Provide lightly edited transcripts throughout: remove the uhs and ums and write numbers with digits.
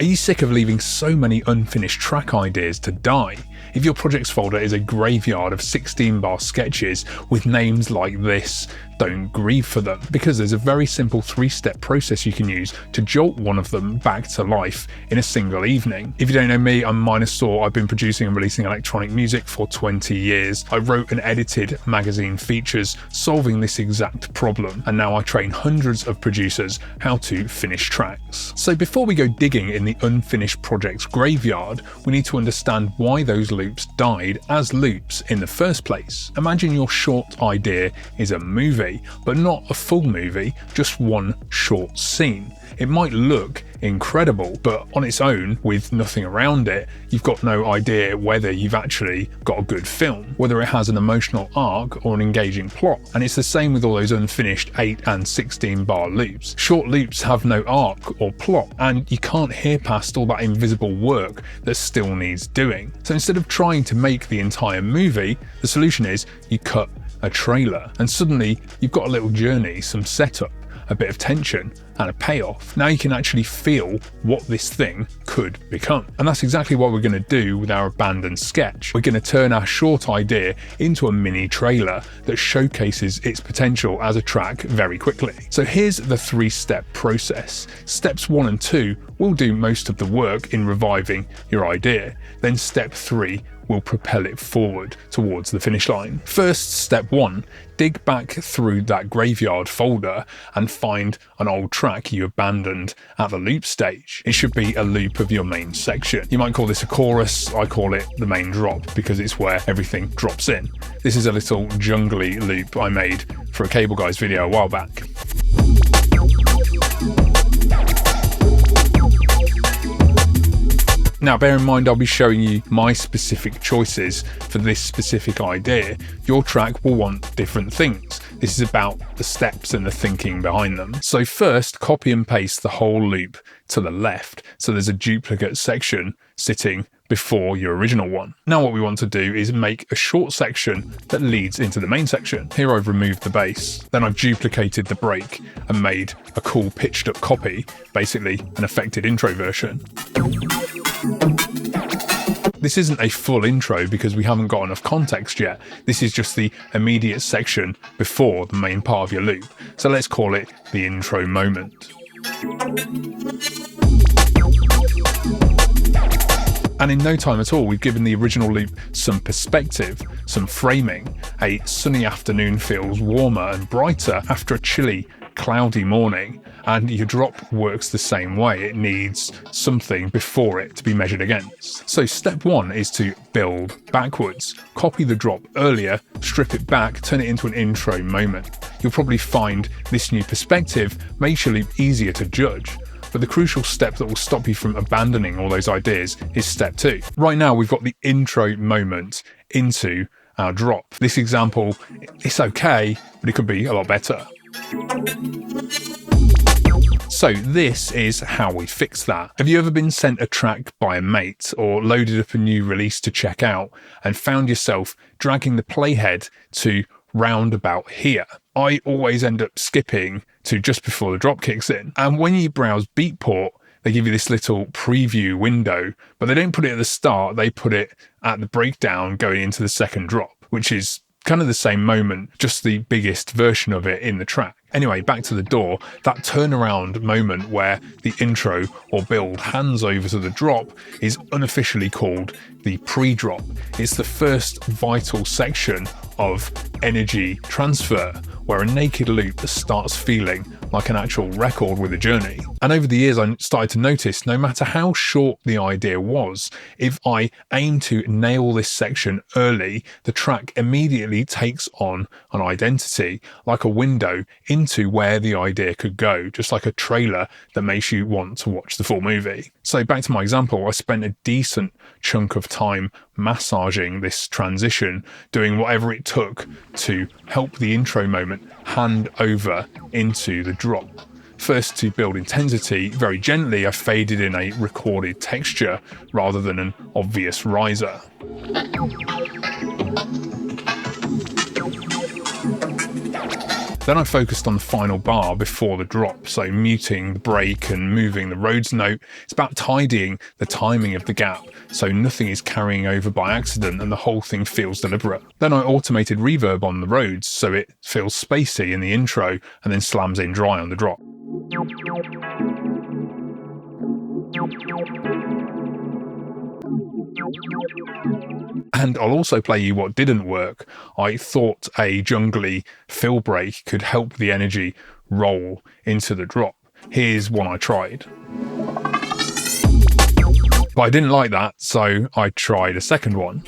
Are you sick of leaving so many unfinished track ideas to die? If your projects folder is a graveyard of 16-bar sketches with names like this, don't grieve for them, because there's a very simple 3-step process you can use to jolt one of them back to life in a single evening. If you don't know me, I'm Minosaur. I've been producing and releasing electronic music for 20 years. I wrote and edited magazine features solving this exact problem, and now I train hundreds of producers how to finish tracks. So before we go digging in the unfinished project's graveyard, we need to understand why those loops died as loops in the first place. Imagine your short idea is a movie, but not a full movie, just one short scene. It might look incredible, but on its own, with nothing around it, you've got no idea whether you've actually got a good film, whether it has an emotional arc or an engaging plot. And it's the same with all those unfinished 8 and 16 bar loops. Short loops have no arc or plot, and you can't hear past all that invisible work that still needs doing. So instead of trying to make the entire movie, the solution is you cut a trailer, and suddenly you've got a little journey, some setup, a bit of tension, and a payoff. Now you can actually feel what this thing could become. And that's exactly what we're going to do with our abandoned sketch. We're going to turn our short idea into a mini trailer that showcases its potential as a track very quickly. So here's the 3-step process. Steps 1 and 2 will do most of the work in reviving your idea. Then step 3 will propel it forward towards the finish line. First, step 1, dig back through that graveyard folder and find an old track you abandoned at the loop stage. It should be a loop of your main section. You might call this a chorus. I call it the main drop because it's where everything drops in. This is a little jungly loop I made for a Cable Guys video a while back. Now, bear in mind, I'll be showing you my specific choices for this specific idea. Your track will want different things. This is about the steps and the thinking behind them. So first, copy and paste the whole loop to the left, so there's a duplicate section sitting before your original one. Now what we want to do is make a short section that leads into the main section. Here I've removed the bass, then I've duplicated the break and made a cool pitched up copy, basically an affected intro version. This isn't a full intro because we haven't got enough context yet. This is just the immediate section before the main part of your loop. So let's call it the intro moment. And in no time at all, we've given the original loop some perspective, some framing. A sunny afternoon feels warmer and brighter after a chilly, cloudy morning, and your drop works the same way. It needs something before it to be measured against. So step 1 is to build backwards. Copy the drop earlier, strip it back, turn it into an intro moment. You'll probably find this new perspective makes your loop easier to judge. But the crucial step that will stop you from abandoning all those ideas is step 2. Right now we've got the intro moment into our drop. This example, it's okay, but it could be a lot better. So this is how we fix that. Have you ever been sent a track by a mate or loaded up a new release to check out and found yourself dragging the playhead to round about here? I always end up skipping to just before the drop kicks in. And when you browse Beatport, they give you this little preview window, but they don't put it at the start, they put it at the breakdown going into the second drop, which is kind of the same moment, just the biggest version of it in the track. Anyway, back to the DAW, that turnaround moment where the intro or build hands over to the drop is unofficially called the pre-drop. It's the first vital section of energy transfer, where a naked loop starts feeling like an actual record with a journey. And over the years, I started to notice, no matter how short the idea was, if I aim to nail this section early, the track immediately takes on an identity, like a window into where the idea could go, just like a trailer that makes you want to watch the full movie. So back to my example, I spent a decent chunk of time massaging this transition, doing whatever it took to help the intro moment hand over into the drop. First, to build intensity, very gently I faded in a recorded texture rather than an obvious riser. Then I focused on the final bar before the drop, so muting the break and moving the Rhodes note. It's about tidying the timing of the gap, so nothing is carrying over by accident and the whole thing feels deliberate. Then I automated reverb on the Rhodes, so it feels spacey in the intro and then slams in dry on the drop. And I'll also play you what didn't work. I thought a jungly fill break could help the energy roll into the drop. Here's one I tried. But I didn't like that, so I tried a second one.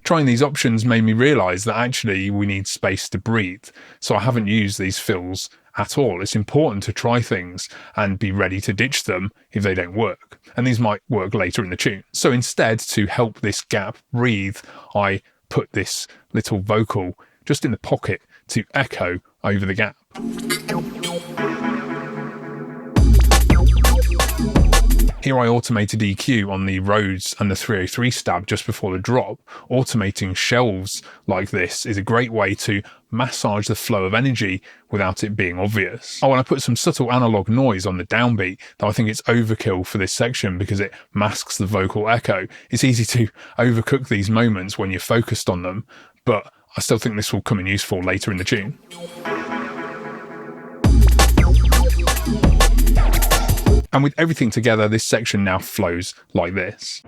Trying these options made me realise that actually we need space to breathe, so I haven't used these fills at all. It's important to try things and be ready to ditch them if they don't work, and these might work later in the tune. So instead, to help this gap breathe, I put this little vocal just in the pocket to echo over the gap. Here I automated EQ on the Rhodes and the 303 stab just before the drop. Automating shelves like this is a great way to massage the flow of energy without it being obvious. Oh, and I put some subtle analog noise on the downbeat, though I think it's overkill for this section because it masks the vocal echo. It's easy to overcook these moments when you're focused on them, but I still think this will come in useful later in the tune. And with everything together, this section now flows like this.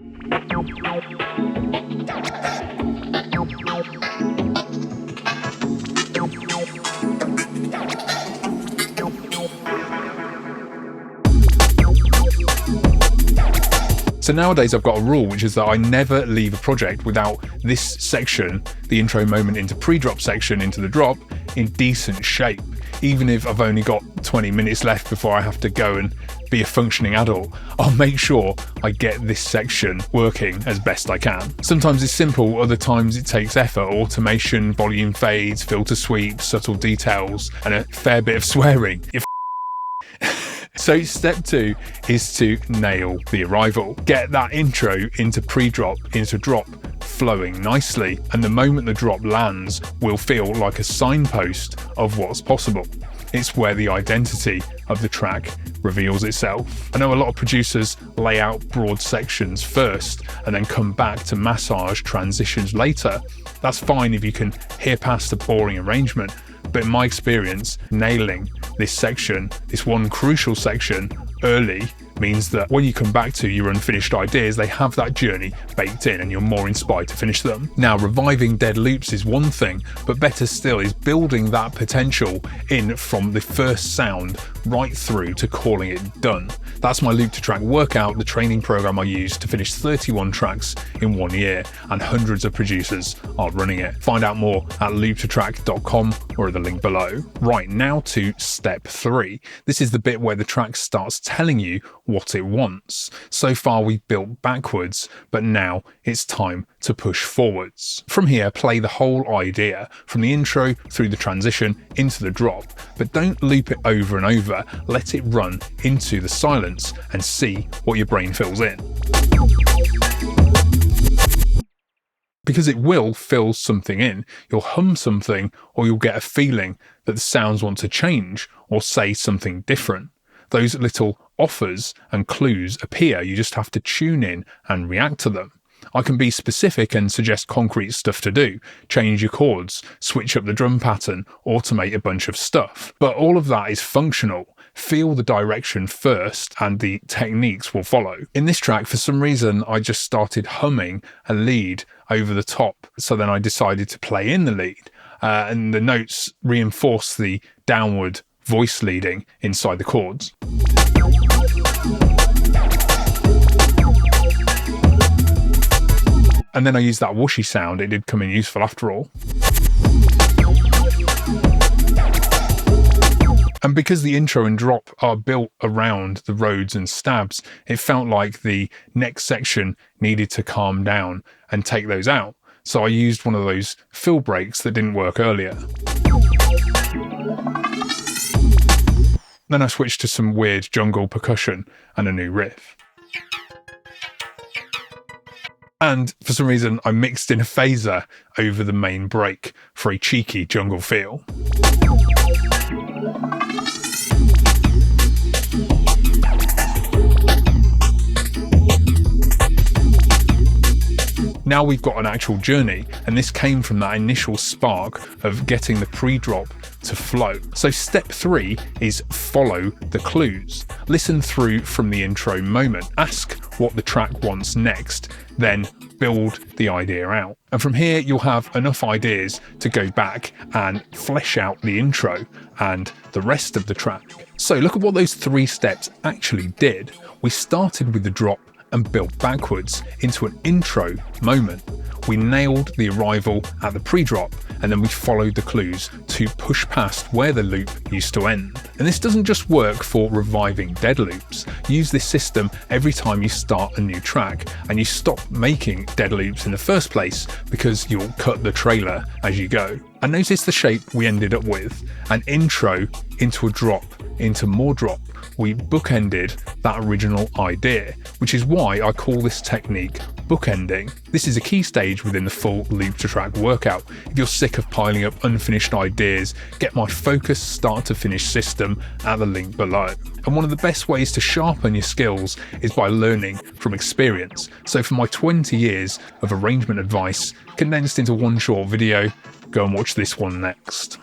So nowadays I've got a rule, which is that I never leave a project without this section, the intro moment into pre-drop section into the drop, in decent shape. Even if I've only got 20 minutes left before I have to go and be a functioning adult, I'll make sure I get this section working as best I can. Sometimes it's simple, other times it takes effort: automation, volume fades, filter sweeps, subtle details, and a fair bit of swearing. So step 2 is to nail the arrival. Get that intro into pre-drop, into drop, flowing nicely, and the moment the drop lands will feel like a signpost of what's possible. It's where the identity of the track reveals itself. I know a lot of producers lay out broad sections first and then come back to massage transitions later. That's fine if you can hear past the boring arrangement, but in my experience, nailing this section, this one crucial section, early means that when you come back to your unfinished ideas, they have that journey baked in and you're more inspired to finish them. Now, reviving dead loops is one thing, but better still is building that potential in from the first sound right through to calling it done. That's my Loop to Track workout, the training program I use to finish 31 tracks in 1 year, and hundreds of producers are running it. Find out more at looptotrack.com or at the link below. Right, now to step 3. This is the bit where the track starts telling you what it wants. So far we've built backwards, but now it's time to push forwards. From here, play the whole idea, from the intro through the transition into the drop, but don't loop it over and over. Let it run into the silence and see what your brain fills in. Because it will fill something in. You'll hum something, or you'll get a feeling that the sounds want to change or say something different. Those little offers and clues appear, you just have to tune in and react to them. I can be specific and suggest concrete stuff to do, change your chords, switch up the drum pattern, automate a bunch of stuff. But all of that is functional. Feel the direction first and the techniques will follow. In this track, for some reason, I just started humming a lead over the top. So then I decided to play in the lead, and the notes reinforce the downward voice leading inside the chords. And then I used that whooshy sound. It did come in useful after all. And because the intro and drop are built around the Rhodes and stabs, it felt like the next section needed to calm down and take those out. So I used one of those fill breaks that didn't work earlier. Then I switched to some weird jungle percussion and a new riff. And for some reason, I mixed in a phaser over the main break for a cheeky jungle feel. Now we've got an actual journey, and this came from that initial spark of getting the pre-drop to flow. So step 3 is follow the clues. Listen through from the intro moment, ask what the track wants next, then build the idea out. And from here, you'll have enough ideas to go back and flesh out the intro and the rest of the track. So look at what those 3 steps actually did. We started with the drop and built backwards into an intro moment. We nailed the arrival at the pre-drop, and then we followed the clues to push past where the loop used to end. And this doesn't just work for reviving dead loops. Use this system every time you start a new track, and you stop making dead loops in the first place because you'll cut the trailer as you go. And notice the shape we ended up with: an intro into a drop into more drop. We bookended that original idea, which is why I call this technique bookending. This is a key stage within the full loop to track workout. If you're sick of piling up unfinished ideas, get my focus start to finish system at the link below. And one of the best ways to sharpen your skills is by learning from experience. So for my 20 years of arrangement advice condensed into one short video, go and watch this one next.